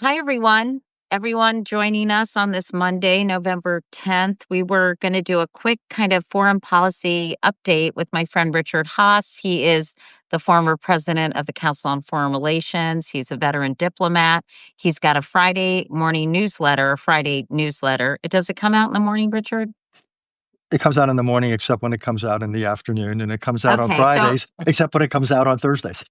Hi, everyone. Everyone joining us on this Monday, November 10th. We were going to do a quick kind of foreign policy update with my friend Richard Haass. He is the former president of the Council on Foreign Relations. He's a veteran diplomat. He's got a Friday morning newsletter, Friday newsletter. Does it come out in the morning, Richard? It comes out in the morning, except when it comes out in the afternoon, and it comes out on Okay, so Fridays, except when it comes out on Thursdays.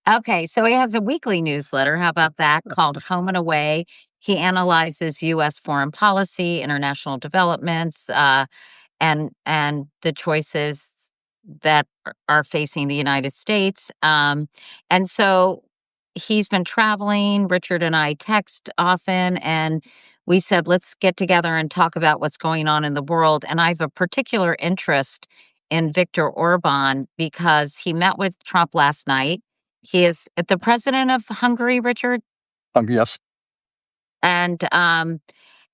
Okay, so he has a weekly newsletter. How about that? Called Home and Away. He analyzes U.S. foreign policy, international developments, and the choices that are facing the United States. And so he's been traveling. Richard and I text often, and we said, let's get together and talk about what's going on in the world. And I have a particular interest in Viktor Orban because he met with Trump last night. He is the president of Hungary, Richard, Yes. and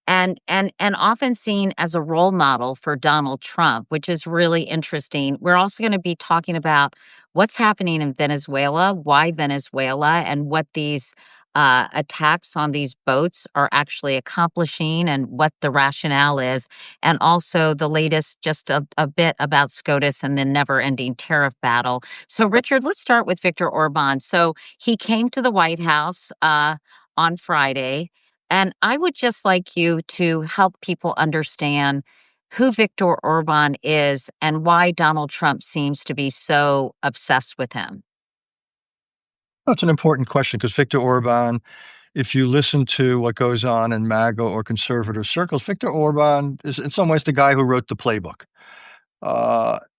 and often seen as a role model for Donald Trump, which is really interesting. We're also going to be talking about what's happening in Venezuela, why Venezuela, and what these attacks on these boats are actually accomplishing, and what the rationale is, and also the latest, just a bit about SCOTUS and the never-ending tariff battle. So, Richard, let's start with Viktor Orban. So he came to the White House on Friday. And I would just like you to help people understand who Viktor Orban is and why Donald Trump seems to be so obsessed with him. That's an important question because Viktor Orban, if you listen to what goes on in MAGA or conservative circles, Viktor Orban is in some ways the guy who wrote the playbook.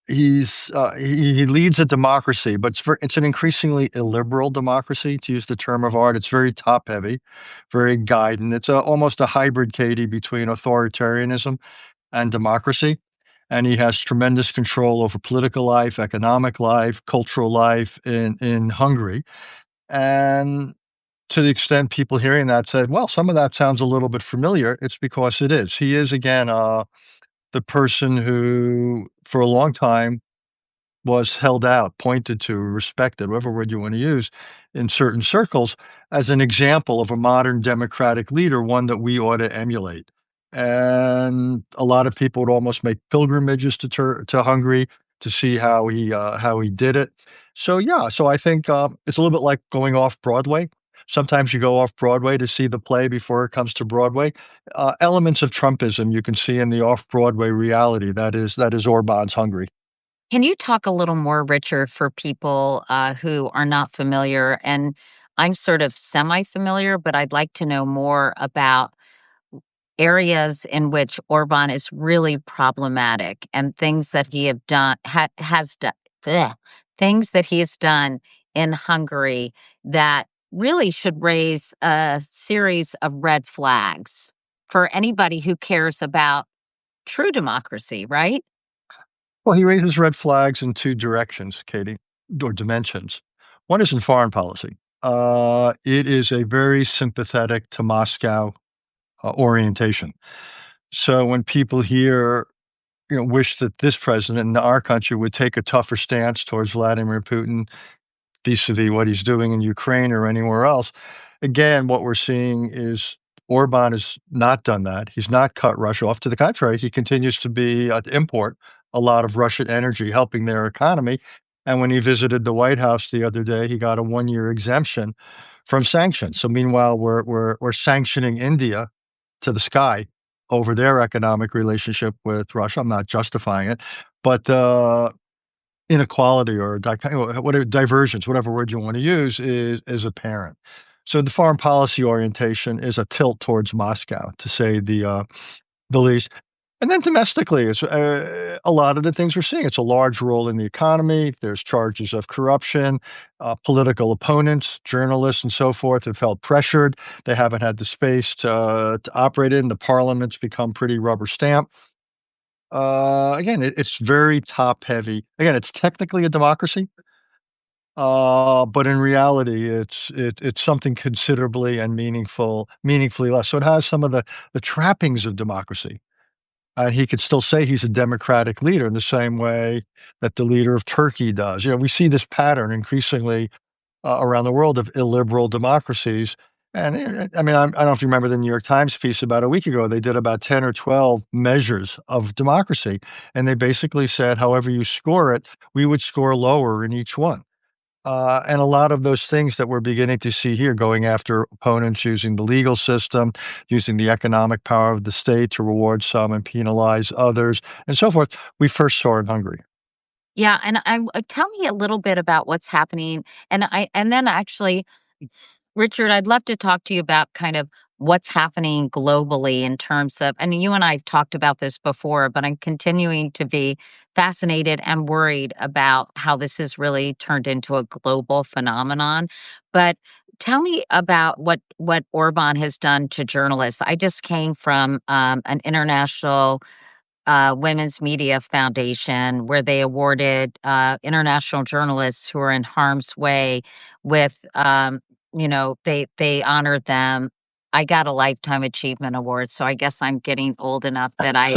He leads a democracy, but it's an increasingly illiberal democracy, to use the term of art. It's very top heavy, very guidant. It's almost a hybrid, Katie, between authoritarianism and democracy. And he has tremendous control over political life, economic life, cultural life in Hungary. And to the extent people hearing that said, well, some of that sounds a little bit familiar, it's because it is. He is, again, the person who, for a long time, was held out, pointed to, respected, whatever word you want to use, in certain circles as an example of a modern democratic leader, one that we ought to emulate. And a lot of people would almost make pilgrimages to Hungary to see how he did it. So yeah, so I think it's a little bit like going off Broadway. Sometimes you go off Broadway to see the play before it comes to Broadway. Elements of Trumpism you can see in the off Broadway reality. That is Orban's Hungary. Can you talk a little more, Richard, for people who are not familiar? And I'm sort of semi-familiar, but I'd like to know more about areas in which Orban is really problematic and things that he have done has done things that he has done in Hungary that really should raise a series of red flags for anybody who cares about true democracy, right? Well, he raises red flags in two directions, Katie, or dimensions. One is in foreign policy. It is a very sympathetic to Moscow orientation. So when people here, wish that this president in our country would take a tougher stance towards Vladimir Putin vis-a-vis what he's doing in Ukraine or anywhere else, again, what we're seeing is Orban has not done that. He's not cut Russia off. To the contrary, he continues to import a lot of Russian energy, helping their economy. And when he visited the White House the other day, he got a one-year exemption from sanctions. So meanwhile, we're sanctioning India to the sky over their economic relationship with Russia. I'm not justifying it, but inequality or whatever divergence, whatever word you want to use, is apparent. So the foreign policy orientation is a tilt towards Moscow, to say the least. And then domestically, is a lot of the things we're seeing. It's a large role in the economy. There's charges of corruption. Political opponents, journalists, and so forth have felt pressured. They haven't had the space to operate in. The parliament's become pretty rubber stamp. Again, it's very top heavy. Again, it's technically a democracy, but in reality, it's something considerably and meaningfully less. So it has some of the trappings of democracy. And he could still say he's a democratic leader in the same way that the leader of Turkey does. We see this pattern increasingly around the world of illiberal democracies And I mean, I don't know if you remember the New York Times piece about a week ago. They did about 10 or 12 measures of democracy. And they basically said, however you score it, we would score lower in each one. And a lot of those things that we're beginning to see here, going after opponents using the legal system, using the economic power of the state to reward some and penalize others, and so forth, we first saw in Hungary. Yeah, and tell me a little bit about what's happening, and then actually, Richard, I'd love to talk to you about kind of what's happening globally in terms of, and you and I have talked about this before, but I'm continuing to be fascinated and worried about how this has really turned into a global phenomenon. But tell me about what Orban has done to journalists. I just came from an international Women's Media Foundation, where they awarded international journalists who are in harm's way with, they honored them. I got a lifetime achievement award, so I guess I'm getting old enough that I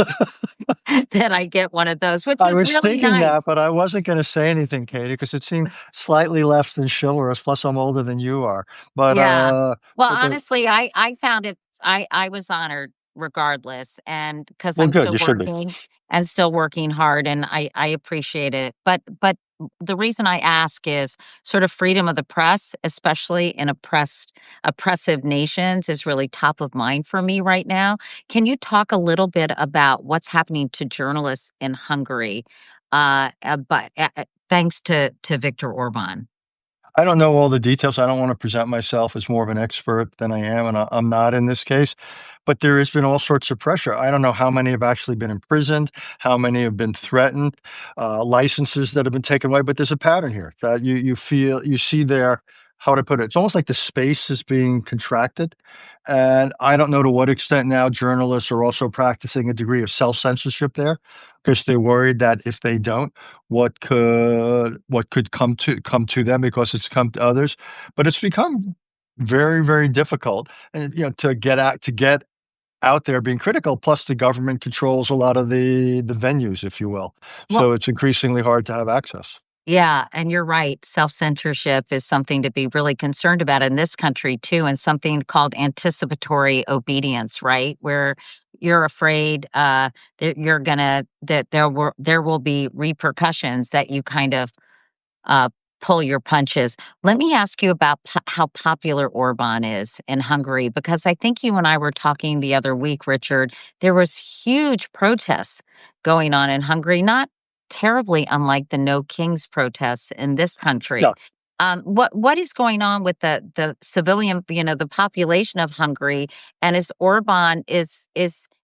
that I get one of those, which I was was really thinking that, nice. but I wasn't gonna say anything, Katie, because it seemed slightly less than chivalrous, plus I'm older than you are. But, Yeah. Well, the honestly, I found it I was honored regardless, and because 'cause well, I'm good, still you should be. working and still working hard, and I appreciate it. But the reason I ask is sort of freedom of the press, especially in oppressive nations, is really top of mind for me right now. Can you talk a little bit about what's happening to journalists in Hungary, thanks to Viktor Orban? I don't know all the details. I don't wanna present myself as more of an expert than I am, and I'm not in this case, but there has been all sorts of pressure. I don't know how many have actually been imprisoned, how many have been threatened, licenses that have been taken away, but there's a pattern here that you see there, how to put it? It's almost like the space is being contracted, and I don't know to what extent now journalists are also practicing a degree of self-censorship there, because 'cause they're worried that if they don't, what could come to them because it's come to others. But it's become very, very difficult, and, to get out there being critical, plus the government controls a lot of the venues, if you will. Well, So it's increasingly hard to have access. yeah, and you're right. Self-censorship is something to be really concerned about in this country too, and something called anticipatory obedience, right? Where you're afraid that there will be repercussions that you kind of uh, pull your punches. Let me ask you about how popular Orban is in Hungary, because I think you and I were talking the other week, Richard. There was huge protests going on in Hungary, not terribly unlike the No Kings protests in this country. Yeah, What is going on with the civilian, the population of Hungary, and is Orban is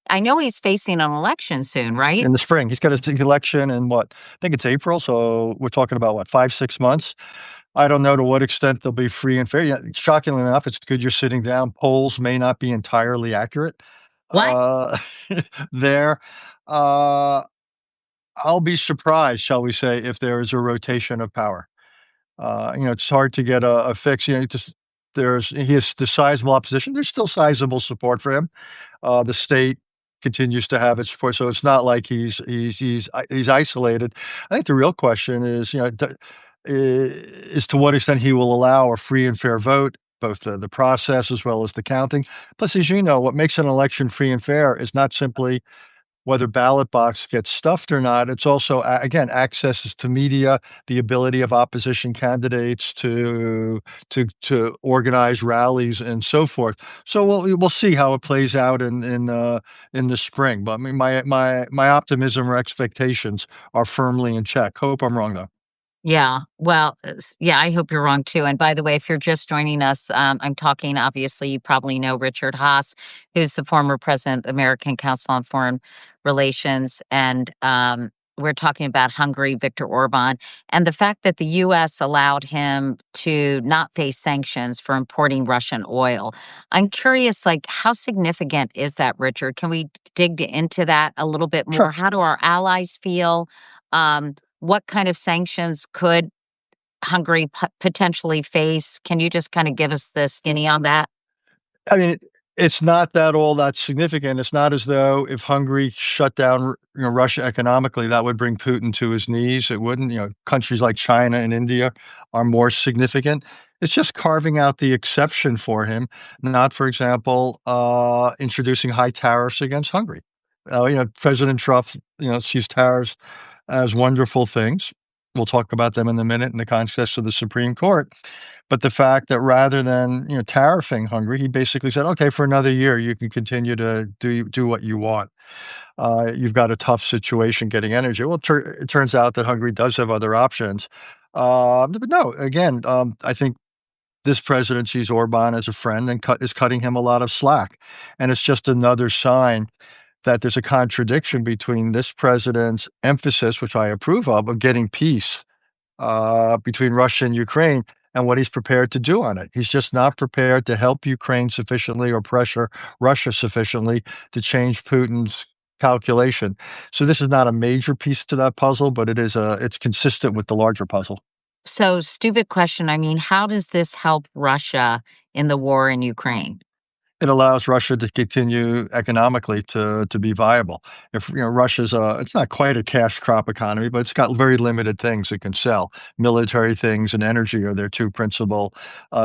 I know he's facing an election soon, right? in the spring. He's got his election in what? I think it's April, so we're talking about what, 5, 6 months? I don't know to what extent they'll be free and fair. Yeah, shockingly enough, it's good you're sitting down. Polls may not be entirely accurate, What? uh, there. Uh, I'll be surprised, shall we say, if there is a rotation of power. It's hard to get a fix. Just he has the sizable opposition. There's still sizable support for him. The state continues to have its support, so it's not like he's isolated. I think the real question is, is to what extent he will allow a free and fair vote, both the process as well as the counting. Plus, as you know, what makes an election free and fair is not simply whether ballot box gets stuffed or not. It's also, again, access to media, the ability of opposition candidates to organize rallies and so forth. So we'll see how it plays out in the spring. But I mean, my optimism or expectations are firmly in check. Hope I'm wrong though. Yeah. Well, yeah, I hope you're wrong too. And by the way, if you're just joining us, I'm talking, obviously, you probably know Richard Haass, who's the former president of the American Council on Foreign Relations. And we're talking about Hungary, Viktor Orban, and the fact that the U.S. allowed him to not face sanctions for importing Russian oil. I'm curious, like, how significant is that, Richard? Can we dig into that a little bit more? Sure. How do our allies feel? What kind of sanctions could Hungary potentially face? Can you just kind of give us the skinny on that? I mean, It's not that all that significant. It's not as though if Hungary shut down, Russia economically, that would bring Putin to his knees. It wouldn't. Countries like China and India are more significant. It's just carving out the exception for him, not, for example, introducing high tariffs against Hungary. President Trump, sees tariffs as wonderful things. We'll talk about them in a minute in the context of the Supreme Court. But the fact that rather than, tariffing Hungary, he basically said, "Okay, for another year, you can continue to do what you want. You've got a tough situation getting energy." Well, it turns out that Hungary does have other options. But no, again, I think this president sees Orban as a friend and is cutting him a lot of slack, and it's just another sign that there's a contradiction between this president's emphasis, which I approve of getting peace between Russia and Ukraine and what he's prepared to do on it. He's just not prepared to help Ukraine sufficiently or pressure Russia sufficiently to change Putin's calculation. So this is not a major piece to that puzzle, but it's consistent with the larger puzzle. So, stupid question. I mean, how does this help Russia in the war in Ukraine? It allows Russia to continue economically to be viable. If Russia's it's not quite a cash crop economy, but it's got very limited things it can sell. Military things and energy are their two principal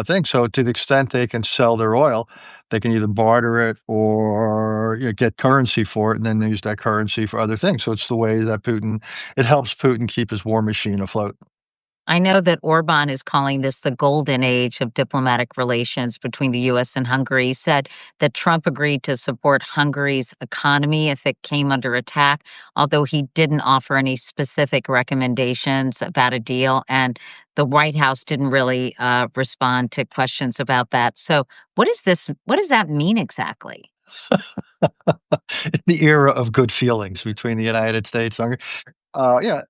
things. So to the extent they can sell their oil, they can either barter it or get currency for it, and then they use that currency for other things. So it's the way that it helps Putin keep his war machine afloat. I know that Orban is calling this the golden age of diplomatic relations between the US and Hungary. He said that Trump agreed to support Hungary's economy if it came under attack, although he didn't offer any specific recommendations about a deal. And the White House didn't really respond to questions about that. So, what is this? What does that mean exactly? It's the era of good feelings between the United States and Hungary. Yeah,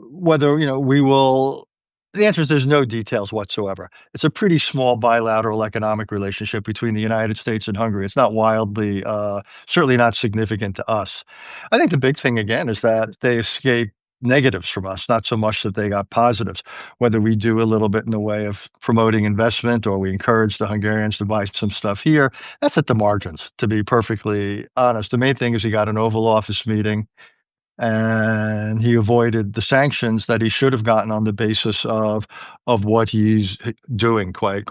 whether, we will the answer is there's no details whatsoever. It's a pretty small bilateral economic relationship between the United States and Hungary. It's not wildly, certainly not significant to us. I think the big thing again is that they escape negatives from us, not so much that they got positives. Whether we do a little bit in the way of promoting investment or we encourage the Hungarians to buy some stuff here, that's at the margins, to be perfectly honest. The main thing is he got an Oval Office meeting and he avoided the sanctions that he should have gotten on the basis of what he's doing quite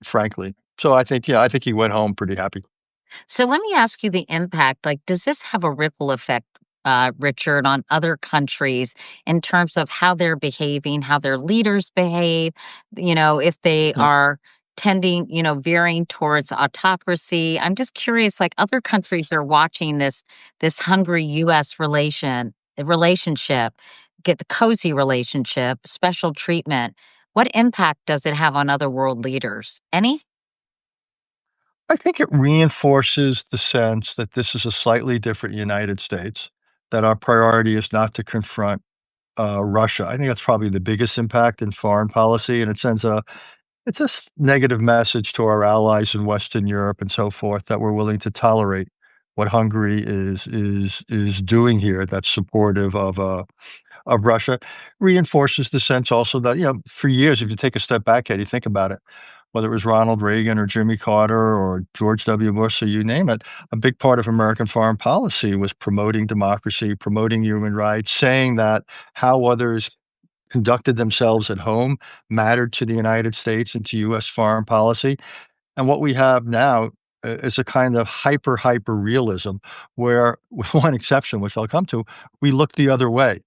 frankly. So I think he went home pretty happy. So let me ask you the impact. Like, does this have a ripple effect, Richard, on other countries in terms of how they're behaving, how their leaders behave? If they Yeah. are tending, veering towards autocracy. I'm just curious. Like, other countries are watching this Hungary U.S. relationship, get the cozy relationship, special treatment. What impact does it have on other world leaders? Any? I think it reinforces the sense that this is a slightly different United States, that our priority is not to confront Russia. I think that's probably the biggest impact in foreign policy, and it sends a it's a negative message to our allies in Western Europe and so forth that we're willing to tolerate what Hungary is doing here. That's supportive of Russia. Reinforces the sense also that for years, if you take a step back, Eddie, think about it. Whether it was Ronald Reagan or Jimmy Carter or George W. Bush, or you name it, a big part of American foreign policy was promoting democracy, promoting human rights, saying that how others conducted themselves at home mattered to the United States and to U.S. foreign policy. And what we have now is a kind of hyper realism where, with one exception, which I'll come to, we look the other way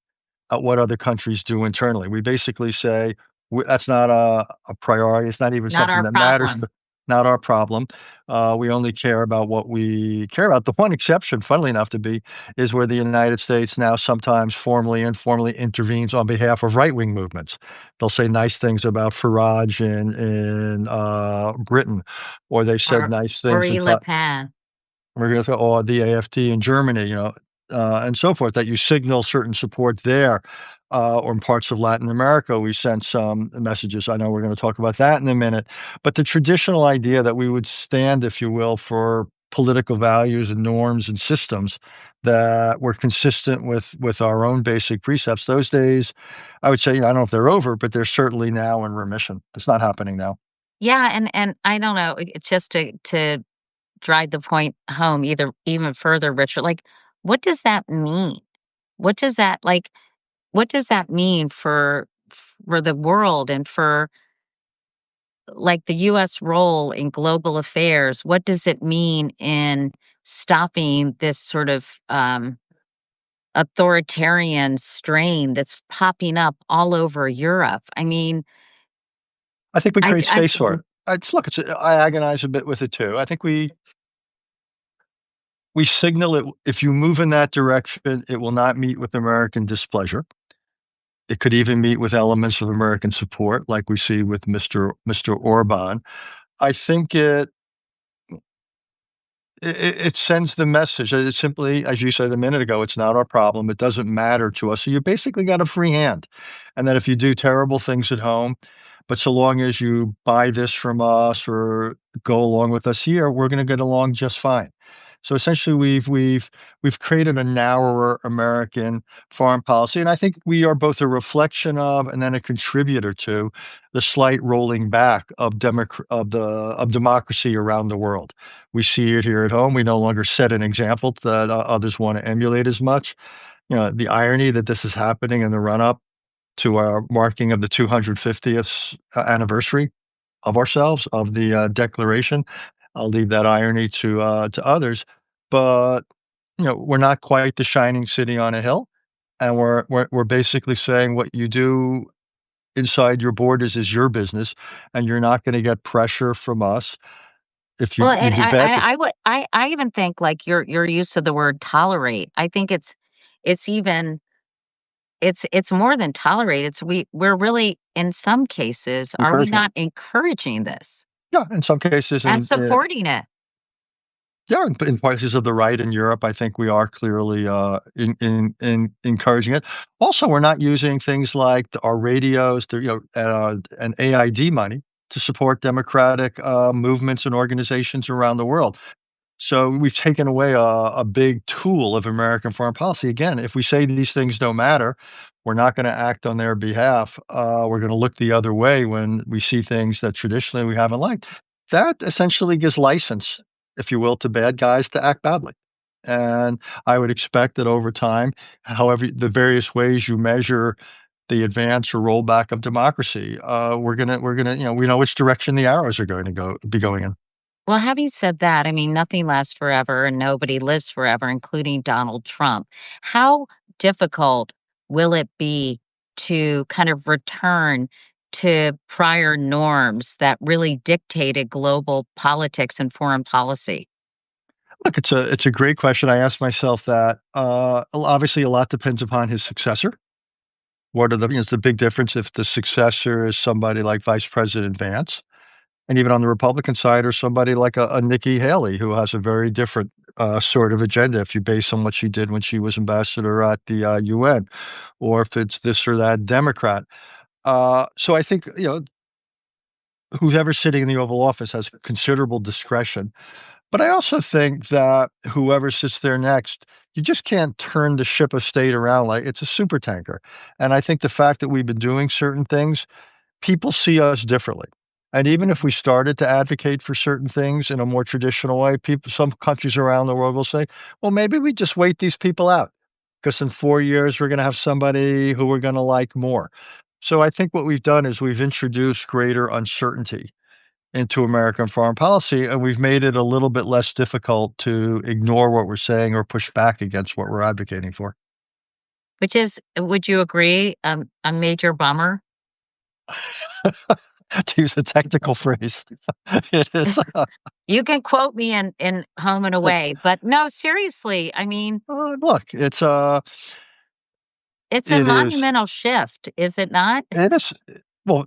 at what other countries do internally. We basically say, That's not a priority. It's not even Not something our that matters. problem. Not our problem. We only care about what we care about. The one exception, funnily enough, to be is where the United States now sometimes formally and informally intervenes on behalf of right-wing movements. They'll say nice things about Farage in Britain, or they said Or nice things in Marie Le Pen. or the AfD in Germany, and so forth, that you signal certain support there, or in parts of Latin America, we sent some messages. I know we're going to talk about that in a minute, but the traditional idea that we would stand, if you will, for political values and norms and systems that were consistent with our own basic precepts, those days, I would say, I don't know if they're over, but they're certainly now in remission. It's not happening now. Yeah, and I don't know, it's just to drive the point home either even further, Richard, like, what does that mean? What does that like, what does that mean for the world and for, like, the US role in global affairs? What does it mean in stopping this sort of, authoritarian strain that's popping up all over Europe? I mean, I think we I create I space for it. I agonize a bit with it too. I think we signal it if you move in that direction, it will not meet with American displeasure. It could even meet with elements of American support, like we see with Mr. Orban. I think it sends the message that it's simply, as you said a minute ago, it's not our problem. It doesn't matter to us. So you basically got a free hand. And then if you do terrible things at home, but so long as you buy this from us or go along with us here, we're going to get along just fine. So essentially, we've created a narrower American foreign policy, and I think we are both a reflection of and then a contributor to the slight rolling back of of democracy around the world. We see it here at home. We no longer set an example that others want to emulate as much. The irony that this is happening in the run up to our marking of the 250th anniversary of ourselves, of the Declaration. I'll leave that irony to others, but we're not quite the shining city on a hill, and we're basically saying what you do inside your borders is your business, and you're not going to get pressure from us if well, you and do bad things. I would I even think, like, your use of the word tolerate, I think it's even it's more than tolerate, it's we're really, in some cases, are we Encouragement. not encouraging this Yeah, in some cases, and and supporting it? yeah, in places of the right in Europe, I think we are clearly, in encouraging it. Also, we're not using things like our radios, and AID money to support democratic, movements and organizations around the world. So we've taken away a big tool of American foreign policy. Again, if we say these things don't matter, we're not gonna act on their behalf. We're gonna look the other way when we see things that traditionally we haven't liked. That essentially gives license, if you will, to bad guys to act badly. And I would expect that over time, however the various ways you measure the advance or rollback of democracy, we're gonna we know which direction the arrows are going to be going in. Well, having said that, I mean, nothing lasts forever and nobody lives forever, including Donald Trump. How difficult will it be to kind of return to prior norms that really dictated global politics and foreign policy? Look, it's a great question. I asked myself that. Obviously, a lot depends upon his successor. What are the the big difference if the successor is somebody like Vice President Vance, and even on the Republican side, or somebody like a Nikki Haley, who has a very different sort of agenda. If you base on what she did when she was ambassador at the UN, or if it's this or that Democrat. So I think whoever's sitting in the Oval Office has considerable discretion. But I also think that whoever sits there next, you just can't turn the ship of state around like it's a super tanker. And I think the fact that we've been doing certain things, people see us differently. And even if we started to advocate for certain things in a more traditional way, some countries around the world will say, well, maybe we just wait these people out because in 4 years, we're going to have somebody who we're going to like more. So I think what we've done is we've introduced greater uncertainty into American foreign policy, and we've made it a little bit less difficult to ignore what we're saying or push back against what we're advocating for. Which is, would you agree, a major bummer? To use a technical phrase, it is. You can quote me in Home and Away, but no, seriously, I mean, Look, it's a it is, monumental shift, is it not? it is. Well,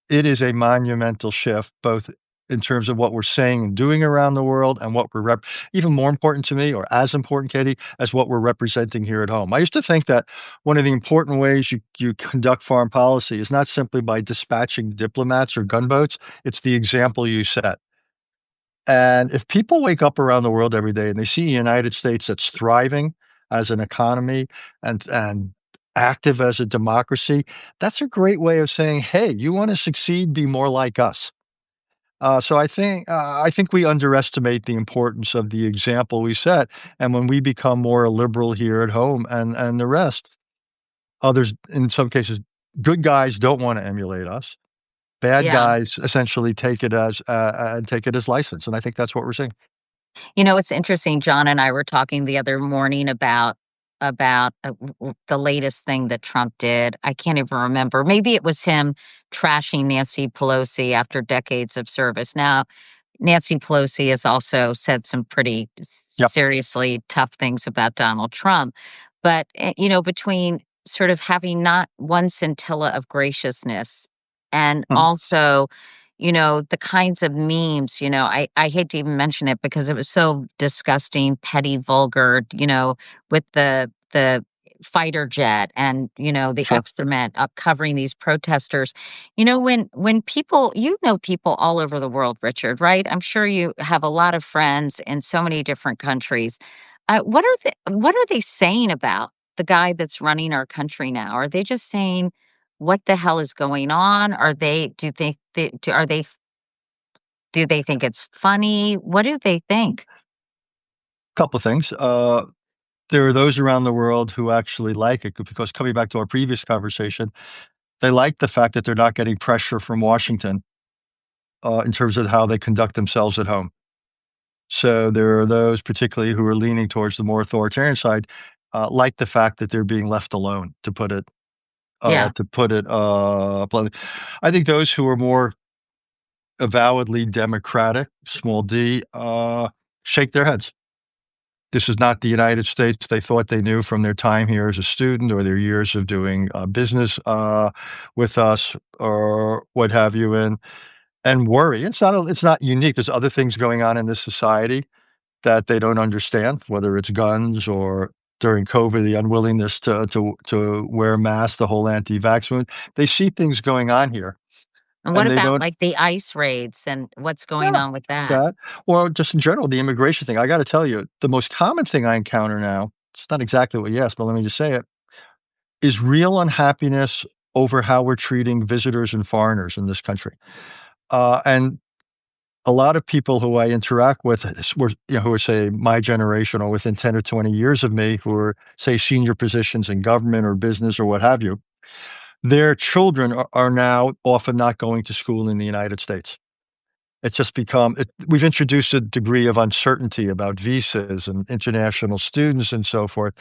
it is a monumental shift, both in terms of what we're saying and doing around the world, and what even more important to me, or as important, Katie, as what we're representing here at home. I used to think that one of the important ways you conduct foreign policy is not simply by dispatching diplomats or gunboats; it's the example you set. And if people wake up around the world every day and they see a United States that's thriving as an economy and active as a democracy, that's a great way of saying, "Hey, you want to succeed? Be more like us." So I think we underestimate the importance of the example we set, and when we become more liberal here at home and the rest, others in some cases, good guys don't wanna emulate us. Bad Yeah. guys essentially take it as license, and I think that's what we're seeing. It's interesting. John and I were talking the other morning about the latest thing that Trump did. I can't even remember. Maybe it was him trashing Nancy Pelosi after decades of service. Now, Nancy Pelosi has also said some pretty Yep. seriously tough things about Donald Trump. But, between sort of having not one scintilla of graciousness and Mhm. also, the kinds of memes, I hate to even mention it because it was so disgusting, petty, vulgar, with the fighter jet and, the Sure. excrement up covering these protesters. When people people all over the world, Richard, right? I'm sure you have a lot of friends in so many different countries. What are they saying about the guy that's running our country now? Are they just saying, "What the hell is going on?" Are they do they think it's funny? What do they think? Couple things. There are those around the world who actually like it because coming back to our previous conversation, they like the fact that they're not getting pressure from Washington, in terms of how they conduct themselves at home. So there are those particularly who are leaning towards the more authoritarian side, like the fact that they're being left alone, Yeah. bluntly. I think those who are more avowedly democratic, small d, shake their heads. This is not the United States they thought they knew from their time here as a student or their years of doing, business, with us or what have you, and worry. It's not unique. There's other things going on in this society that they don't understand, whether it's guns or during COVID, the unwillingness to wear masks, the whole anti-vax movement. They see things going on here, And what and they about, don't like, the ICE raids and what's going yeah, on with that? that or just in general, the immigration thing. I gotta tell you, the most common thing I encounter now, it's not exactly what you asked, but let me just say it, is real unhappiness over how we're treating visitors and foreigners in this country. And a lot of people who I interact with were, who are, say, my generation or within 10 or 20 years of me, who are, say, senior positions in government or business or what have you, their children are now often not going to school in the United States. It's just become we've introduced a degree of uncertainty about visas and international students and so forth.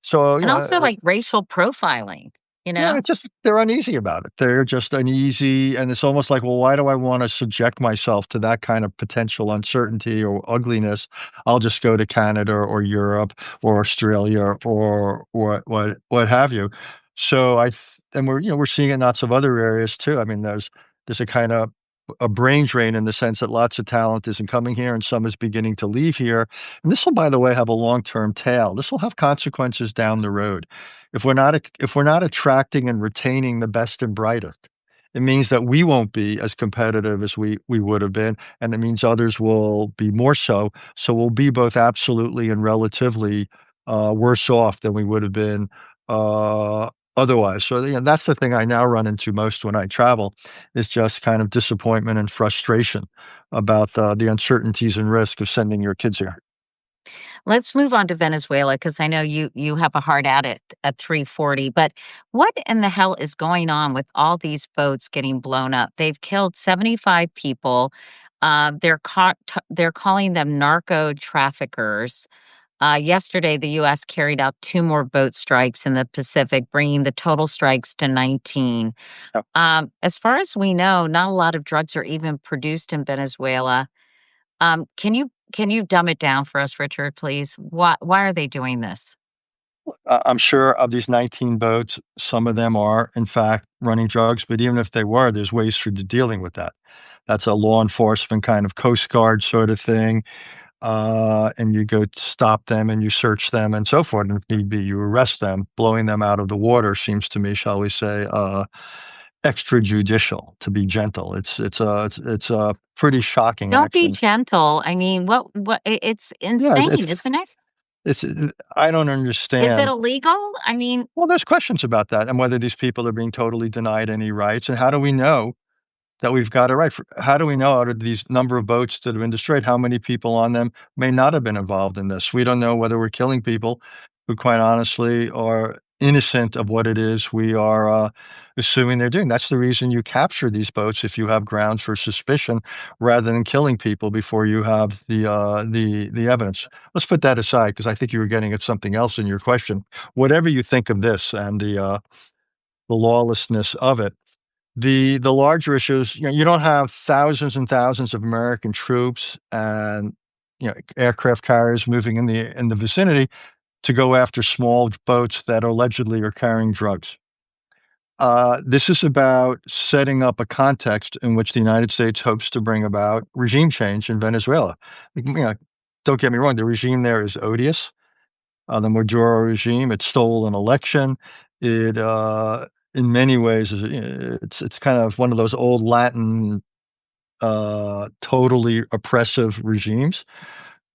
So, And also, like, racial profiling, you yeah, know? it's just they're uneasy about it. They're just uneasy, and it's almost like, "Well, why do I wanna subject myself to that kind of potential uncertainty or ugliness? I'll just go to Canada or Europe or Australia or what have you." So I th and we're seeing it in lots of other areas too. I mean, there's a kinda a brain drain in the sense that lots of talent isn't coming here and some is beginning to leave here. And this will, by the way, have a long-term tail. This will have consequences down the road. If we're not attracting and retaining the best and brightest, it means that we won't be as competitive as we would have been, and it means others will be more so. So we'll be both absolutely and relatively, worse off than we would have been, otherwise. So, that's the thing I now run into most when I travel, is just kind of disappointment and frustration about the uncertainties and risk of sending your kids here. Let's move on to Venezuela because I know you have a hard out at 3:40, but what in the hell is going on with all these boats getting blown up? They've killed 75 people. They're calling them narco traffickers. Yesterday, the U.S. carried out two more boat strikes in the Pacific, bringing the total strikes to 19. As far as we know, not a lot of drugs are even produced in Venezuela. Can you dumb it down for us, Richard, please? Why are they doing this? I'm sure of these 19 boats, some of them are, in fact, running drugs, but even if they were, there's ways for dealing with that. That's a law enforcement kind of Coast Guard sort of thing, and you go stop them and you search them and so forth, and if need be, you arrest them. Blowing them out of the water seems to me, shall we say, extrajudicial, to be gentle. It's pretty shocking, Don't be actually. gentle. I mean, it's Yeah, insane, isn't it? it's I don't Is it understand. illegal? I mean, Well, there's questions about that and whether these people are being totally denied any rights, and how do we know? that we've got it right. How do we know out of these number of boats that have been destroyed, how many people on them may not have been involved in this? We don't know whether we're killing people who, quite honestly, are innocent of what it is we are assuming they're doing. That's the reason you capture these boats if you have grounds for suspicion, rather than killing people before you have the evidence. Let's put that aside because I think you were getting at something else in your question. Whatever you think of this and the lawlessness of it, the larger issues, you don't have thousands and thousands of American troops and aircraft carriers moving in the vicinity to go after small boats that allegedly are carrying drugs. This is about setting up a context in which the United States hopes to bring about regime change in Venezuela. Don't get me wrong, the regime there is odious. The Maduro regime, it stole an election. It, in many ways, it's kind of one of those old Latin, totally oppressive regimes.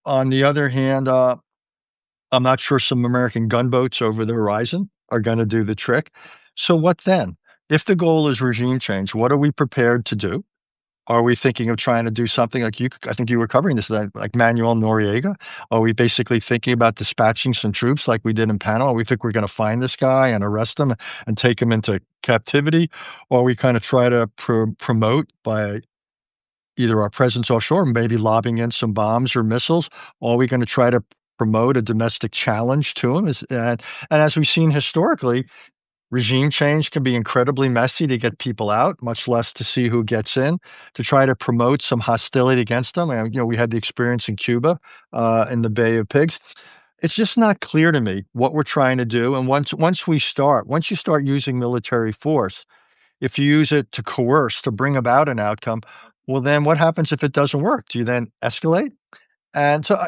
On the other hand, I'm not sure some American gunboats over the horizon are gonna do the trick. So what then? If the goal is regime change, what are we prepared to do? Are we thinking of trying to do something like I think you were covering this, like Manuel Noriega? Are we basically thinking about dispatching some troops like we did in Panama? We think we're gonna find this guy and arrest him and take him into captivity? Or we kinda try to promote by either our presence offshore, maybe lobbing in some bombs or missiles? Or are we gonna try to promote a domestic challenge to him? And as we've seen historically, regime change can be incredibly messy to get people out, much less to see who gets in, to try to promote some hostility against them. And, we had the experience in Cuba, in the Bay of Pigs. It's just not clear to me what we're trying to do. And once you start using military force, if you use it to coerce, to bring about an outcome, well, then what happens if it doesn't work? Do you then escalate? And so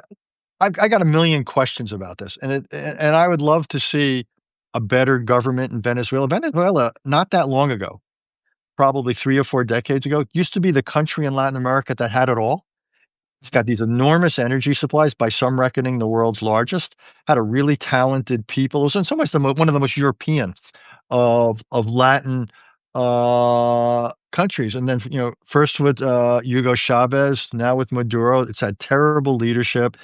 I got a million questions about this, and I would love to see a better government in Venezuela. Venezuela, not that long ago, probably 3 or 4 decades ago, used to be the country in Latin America that had it all. It's got these enormous energy supplies, by some reckoning, the world's largest, had a really talented people. It was in some ways one of the most European of Latin, countries, and then, first with, Hugo Chavez, now with Maduro, it's had terrible leadership,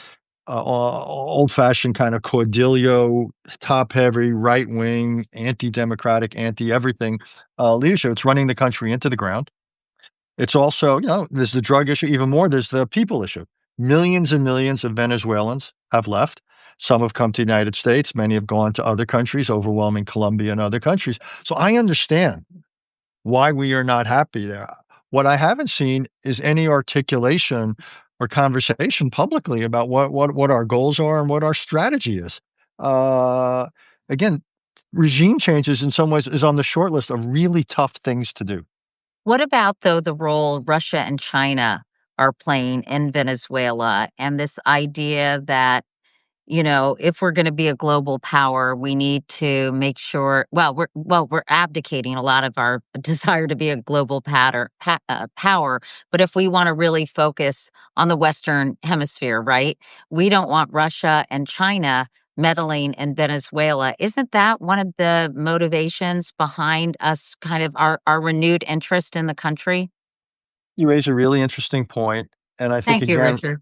old-fashioned kind of Cordelio, top-heavy, right-wing, anti-democratic, anti-everything, leadership. It's running the country into the ground. It's also, there's the drug issue, even more, there's the people issue. Millions and millions of Venezuelans have left. Some have come to the United States, many have gone to other countries, overwhelming Colombia and other countries. So I understand why we are not happy there. What I haven't seen is any articulation or conversation publicly about what our goals are and what our strategy is. Uh, Again, regime changes in some ways is on the short list of really tough things to do. What about, though, the role Russia and China are playing in Venezuela and this idea that, if we're gonna be a global power, we need to make sure we're abdicating a lot of our desire to be a global power, but if we wanna really focus on the Western Hemisphere, right? We don't want Russia and China meddling in Venezuela. Isn't that one of the motivations behind us kind of our renewed interest in the country? You raise a really interesting point, and I think Thank you, again, Richard.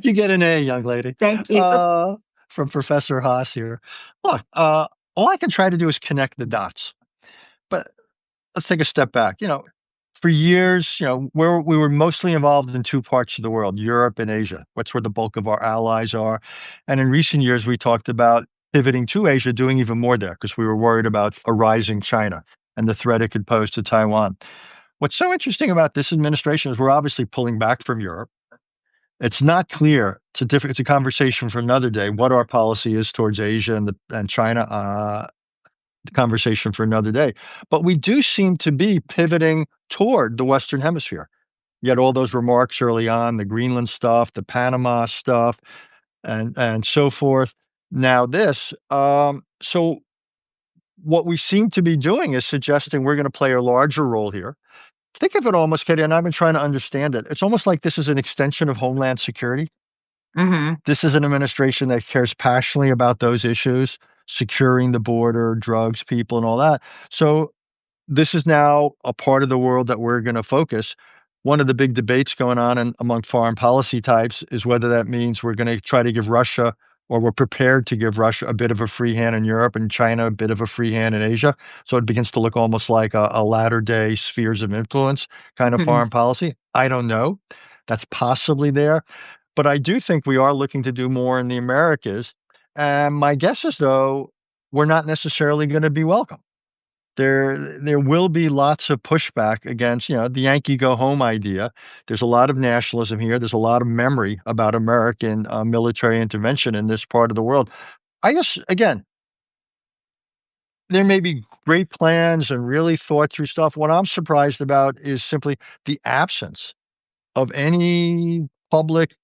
you get an A, young lady, Thank you. uh, from Professor Haas here. Look, all I can try to do is connect the dots, but let's take a step back. For years, we were mostly involved in two parts of the world, Europe and Asia. That's where the bulk of our allies are. And in recent years, we talked about pivoting to Asia, doing even more there because we were worried about a rising China and the threat it could pose to Taiwan. What's so interesting about this administration is we're obviously pulling back from Europe. It's not clear. It's a conversation for another day. What our policy is towards Asia and China. The conversation for another day. But we do seem to be pivoting toward the Western Hemisphere. You had all those remarks early on, the Greenland stuff, the Panama stuff, and so forth. Now this. So what we seem to be doing is suggesting we're going to play a larger role here. Think of it almost, Katie, and I've been trying to understand it. It's almost like this is an extension of Homeland Security. Mhm. This is an administration that cares passionately about those issues, securing the border, drugs, people, and all that. So this is now a part of the world that we're going to focus. One of the big debates going on among foreign policy types is whether that means we're going to try to give Russia, or we're prepared to give Russia a bit of a free hand in Europe and China a bit of a free hand in Asia. So it begins to look almost like a latter day spheres of influence kind of Mhm. foreign policy. I don't know. That's possibly there. But I do think we are looking to do more in the Americas. And my guess is, though, we're not necessarily going to be welcome. There will be lots of pushback against, the Yankee go home idea. There's a lot of nationalism here. There's a lot of memory about American military intervention in this part of the world. I guess, again, there may be great plans and really thought through stuff. What I'm surprised about is simply the absence of any public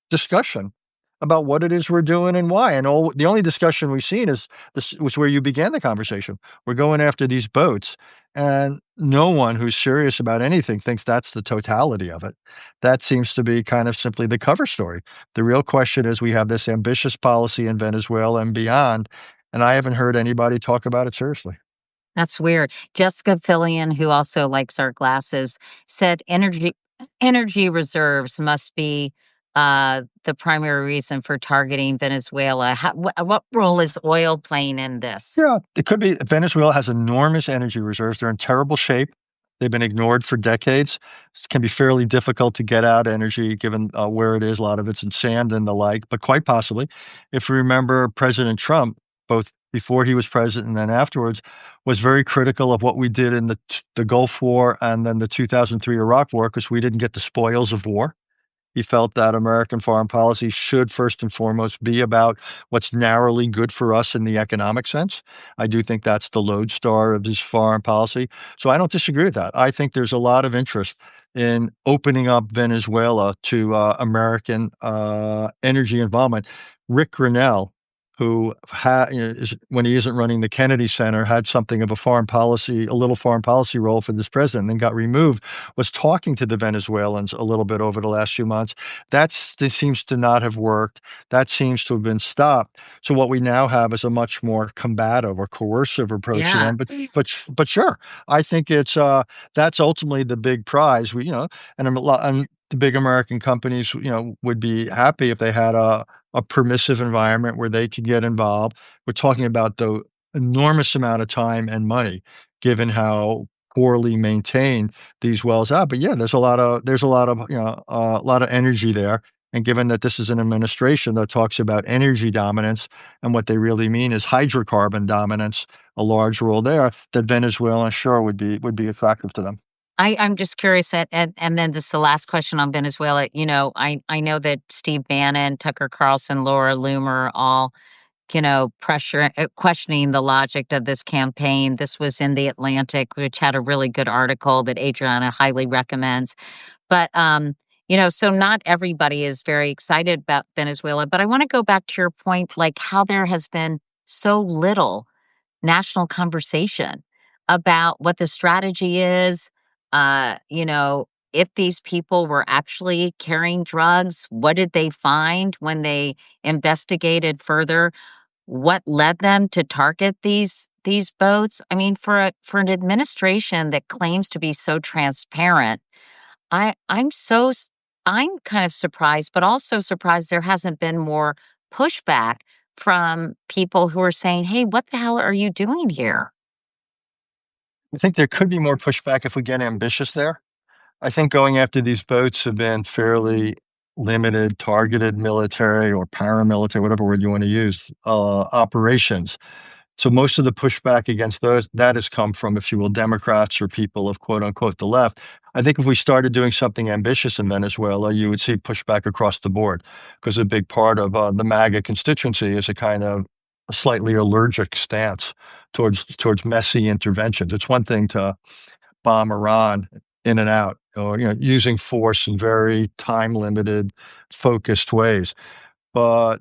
discussion about what it is we're doing and why. And the only discussion we've seen is this was where you began the conversation. We're going after these boats, and no one who's serious about anything thinks that's the totality of it. That seems to be kind of simply the cover story. The real question is we have this ambitious policy in Venezuela and beyond, and I haven't heard anybody talk about it seriously. That's weird. Jessica Fillion, who also likes our glasses, said energy reserves must be the primary reason for targeting Venezuela. What role is oil playing in this? Yeah, it could be. Venezuela has enormous energy reserves. They're in terrible shape. They've been ignored for decades. It can be fairly difficult to get out energy given where it is. A lot of it's in sand and the like, but quite possibly, if you remember, President Trump, both before he was president and then afterwards, was very critical of what we did in the Gulf War and then the 2003 Iraq War because we didn't get the spoils of war. He felt that American foreign policy should first and foremost be about what's narrowly good for us in the economic sense. I do think that's the lodestar of his foreign policy. So I don't disagree with that. I think there's a lot of interest in opening up Venezuela to American energy involvement. Rick Grinnell, who when he isn't running the Kennedy Center, had something of a little foreign policy role for this president, and then got removed, was talking to the Venezuelans a little bit over the last few months. This seems to not have worked. That seems to have been stopped. So what we now have is a much more combative or coercive approach to Yeah. them. But sure, I think it's that's ultimately the big prize. And and the big American companies, would be happy if they had a permissive environment where they could get involved. We're talking about the enormous amount of time and money, given how poorly maintained these wells are. But yeah, there's a lot of a lot of energy there. And given that this is an administration that talks about energy dominance, and what they really mean is hydrocarbon dominance, a large role there, that Venezuela sure would be attractive to them. I'm just curious and then this the last question on Venezuela. I know that Steve Bannon, Tucker Carlson, Laura Loomer, all pressure questioning the logic of this campaign. This was in the Atlantic, which had a really good article that Adriana highly recommends. But so not everybody is very excited about Venezuela. But I want to go back to your point, like how there has been so little national conversation about what the strategy is. If these people were actually carrying drugs, what did they find when they investigated further? What led them to target these boats? I mean, for an administration that claims to be so transparent, I I'm so s- I'm kind of surprised, but also surprised there hasn't been more pushback from people who are saying, "Hey, what the hell are you doing here?" I think there could be more pushback if we get ambitious there. I think going after these boats have been fairly limited, targeted military or paramilitary, whatever word you want to use, operations. So most of the pushback against that has come from, if you will, Democrats or people of quote unquote the left. I think if we started doing something ambitious in Venezuela, you would see pushback across the board because a big part of the MAGA constituency is a kind of a slightly allergic stance towards messy interventions. It's one thing to bomb Iran in and out, or using force in very time limited, focused ways. But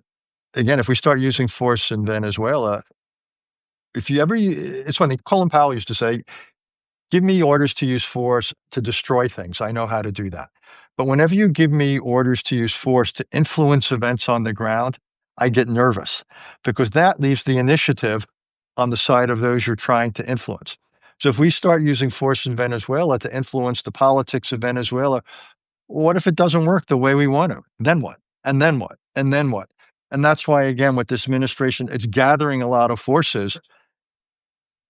again, if we start using force in Venezuela, if you ever, it's funny. Colin Powell used to say, "Give me orders to use force to destroy things. I know how to do that. But whenever you give me orders to use force to influence events on the ground, I get nervous because that leaves the initiative on the side of those you're trying to influence." So if we start using force in Venezuela to influence the politics of Venezuela, what if it doesn't work the way we want to? Then what? And then what? And then what? And that's why, again, with this administration, it's gathering a lot of forces.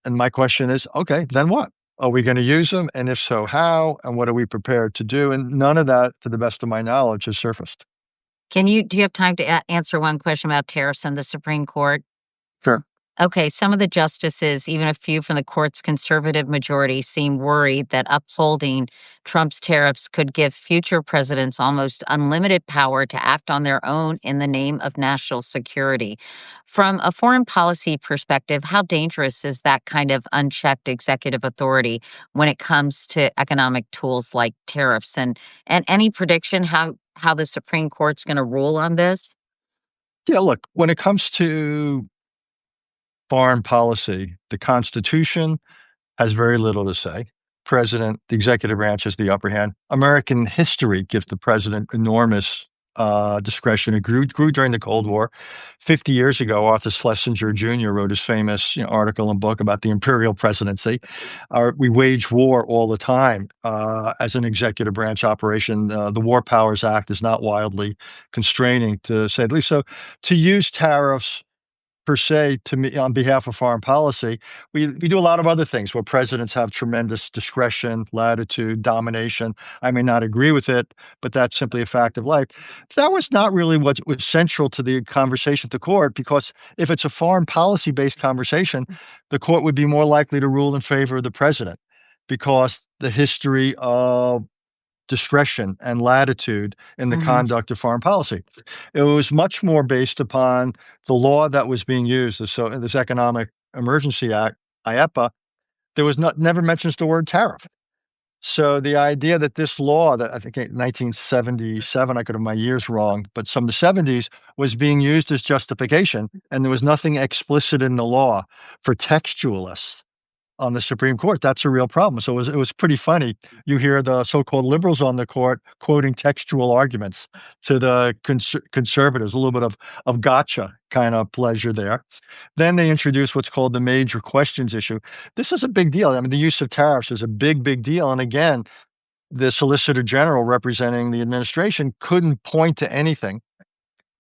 And my question is, okay, then what? Are we going to use them? And if so, how? And what are we prepared to do? And none of that, to the best of my knowledge, has surfaced. Do you have time to answer one question about tariffs in the Supreme Court? Sure. Okay, some of the justices, even a few from the court's conservative majority, seem worried that upholding Trump's tariffs could give future presidents almost unlimited power to act on their own in the name of national security. From a foreign policy perspective, how dangerous is that kind of unchecked executive authority when it comes to economic tools like tariffs? And any prediction how the Supreme Court's going to rule on this? Yeah, look, when it comes to foreign policy, the Constitution has very little to say. President, the executive branch has the upper hand. American history gives the president enormous discretion. It grew during the Cold War. 50 years ago, Arthur Schlesinger Jr. wrote his famous article and book about the imperial presidency. We wage war all the time as an executive branch operation. The War Powers Act is not wildly constraining, to say the least. So to use tariffs per se to me on behalf of foreign policy, we do a lot of other things where presidents have tremendous discretion, latitude, domination. I may not agree with it, but that's simply a fact of life. That was not really what was central to the conversation at the court, because if it's a foreign policy based conversation, the court would be more likely to rule in favor of the president, because the history of discretion and latitude in the Hmm. conduct of foreign policy. It was much more based upon the law that was being used. So this Economic Emergency Act, IEPA, there was never mentions the word tariff. So the idea that this law that I think in 1977, I could have my years wrong, but some of the 70s was being used as justification, and there was nothing explicit in the law for textualists on the Supreme Court. That's a real problem. So it was pretty funny. You hear the so-called liberals on the court quoting textual arguments to the conservatives, a little bit of gotcha kind of pleasure there. Then they introduce what's called the major questions issue. This is a big deal. I mean, the use of tariffs is a big, big deal. And again, the Solicitor General representing the administration couldn't point to anything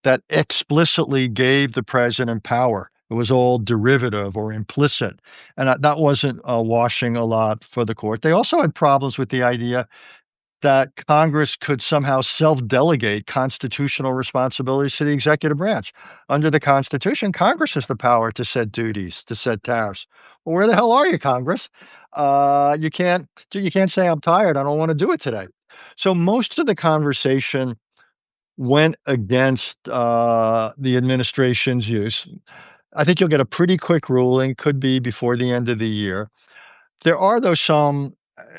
that explicitly gave the president power. It was all derivative or implicit, and that wasn't washing a lot for the court. They also had problems with the idea that Congress could somehow self-delegate constitutional responsibilities to the executive branch. Under the Constitution, Congress has the power to set duties, to set tariffs. Well, where the hell are you, Congress? You can't say, I'm tired, I don't want to do it today. So most of the conversation went against the administration's use. I think you'll get a pretty quick ruling, could be before the end of the year. There are, though,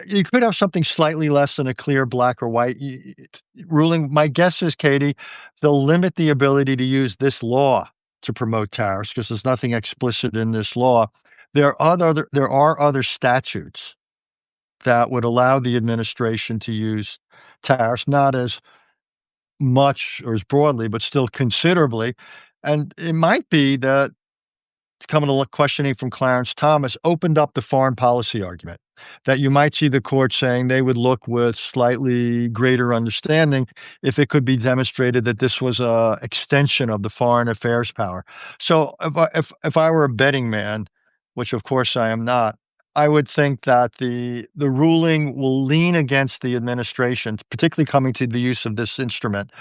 you could have something slightly less than a clear black or white ruling. My guess is, Katie, they'll limit the ability to use this law to promote tariffs because there's nothing explicit in this law. There are other statutes that would allow the administration to use tariffs, not as much or as broadly, but still considerably. And it might be that coming to questioning from Clarence Thomas opened up the foreign policy argument, that you might see the court saying they would look with slightly greater understanding if it could be demonstrated that this was a extension of the foreign affairs power. So if I were a betting man, which of course I am not, I would think that the ruling will lean against the administration, particularly coming to the use of this instrument.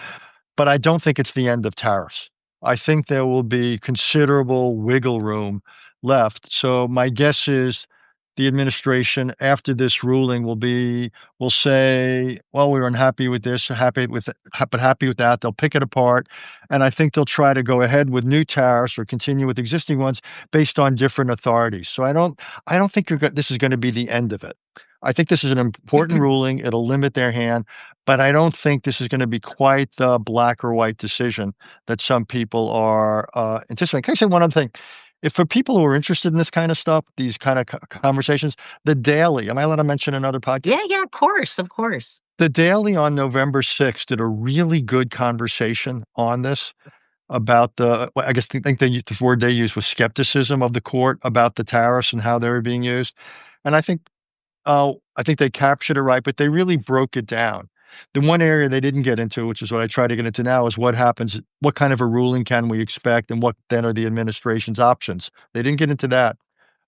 But I don't think it's the end of tariffs. I think there will be considerable wiggle room left. So my guess is the administration, after this ruling, will say, "Well, we were unhappy with this, but happy with that." They'll pick it apart, and I think they'll try to go ahead with new tariffs or continue with existing ones based on different authorities. So I don't think this is going to be the end of it. I think this is an important ruling. It'll limit their hand, but I don't think this is going to be quite the black or white decision that some people are anticipating. Can I say one other thing? If for people who are interested in this kind of stuff, these kind of conversations, the Daily, am I allowed to mention another podcast? Yeah, yeah, of course, of course. The Daily on November 6th did a really good conversation on this. about I guess think the word they used was skepticism of the court about the tariffs and how they were being used. And I think they captured it right, but they really broke it down. The one area they didn't get into, which is what I try to get into now, is what kind of a ruling can we expect, and what then are the administration's options? They didn't get into that.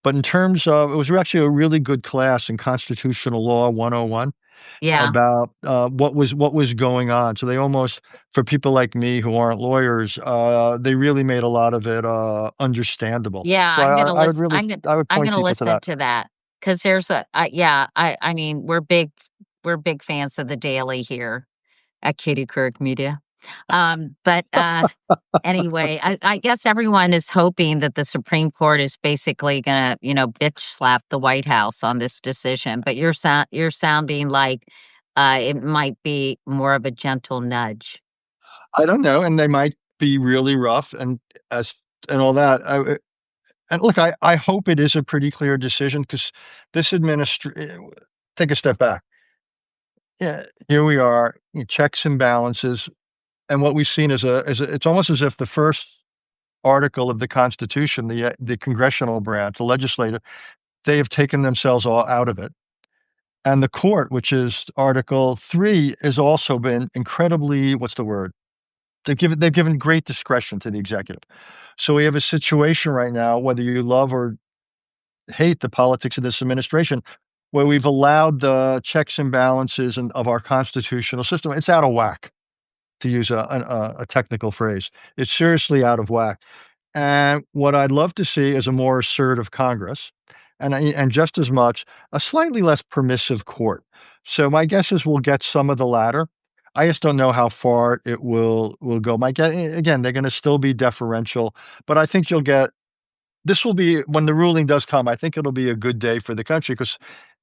But in terms of, it was actually a really good class in Constitutional Law 101 Yeah. about, what was going on. So they almost, for people like me who aren't lawyers, they really made a lot of it, understandable. Yeah, So I would really I would I'm point gonna people to listen that. to that because there's yeah, I mean, we're big fans of the Daily here at Katie Couric Media. But, anyway, I guess everyone is hoping that the Supreme Court is basically gonna, bitch slap the White House on this decision, but you're sounding like, it might be more of a gentle nudge. I don't know, and they might be really rough as and all that. And look, I hope it is a pretty clear decision because this administration. Take a step back. Yeah, here we are, checks and balances, and what we've seen is it's almost as if the first article of the Constitution, the congressional branch, the legislative, they have taken themselves all out of it. And the court, which is Article 3, has also been incredibly, what's the word? They've given great discretion to the executive. So we have a situation right now, whether you love or hate the politics of this administration, where we've allowed the checks and balances of our constitutional system. It's out of whack, to use a technical phrase. It's seriously out of whack. And what I'd love to see is a more assertive Congress, and just as much a slightly less permissive court. So my guess is we'll get some of the latter. I just don't know how far it will go. My guess, again, they're going to still be deferential, but I think you'll get. This will be when the ruling does come. I think it'll be a good day for the country because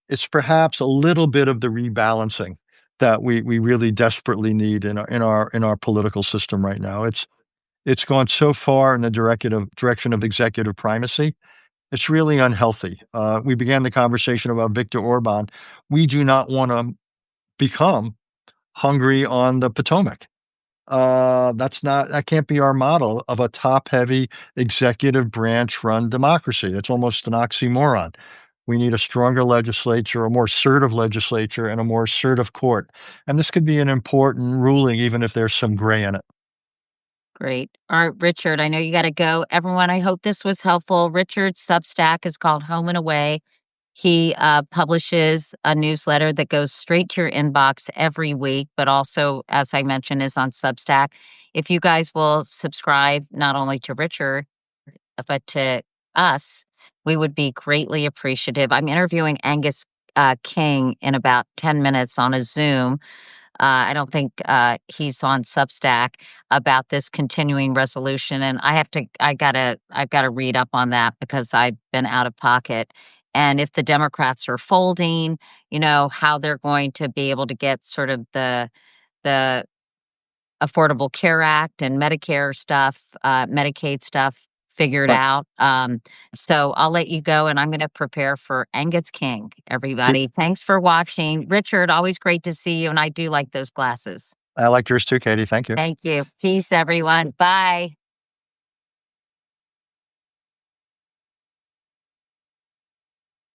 it's perhaps a little bit of the rebalancing that we really desperately need in our political system right now. It's gone so far in the direction of executive primacy. It's really unhealthy. We began the conversation about Viktor Orban. We do not want to become Hungary on the Potomac. That can't be our model of a top-heavy executive branch-run democracy. That's almost an oxymoron. We need a stronger legislature, a more assertive legislature, and a more assertive court. And this could be an important ruling, even if there's some gray in it. Great. All right, Richard, I know you gotta go. Everyone, I hope this was helpful. Richard's Substack is called Home and Away. He publishes a newsletter that goes straight to your inbox every week, but also, as I mentioned, is on Substack. If you guys will subscribe not only to Richard, but to us, we would be greatly appreciative. I'm interviewing Angus King in about 10 minutes on a Zoom. I don't think he's on Substack about this continuing resolution, and I've gotta read up on that because I've been out of pocket. And if the Democrats are folding, how they're going to be able to get sort of the Affordable Care Act and Medicare stuff, Medicaid stuff figured Right. out. So I'll let you go, and I'm going to prepare for Angus King. Good. Everybody, thanks for watching. Richard, always great to see you, and I do like those glasses. I like yours too, Katie. Thank you. Thank you. Peace, everyone. Bye.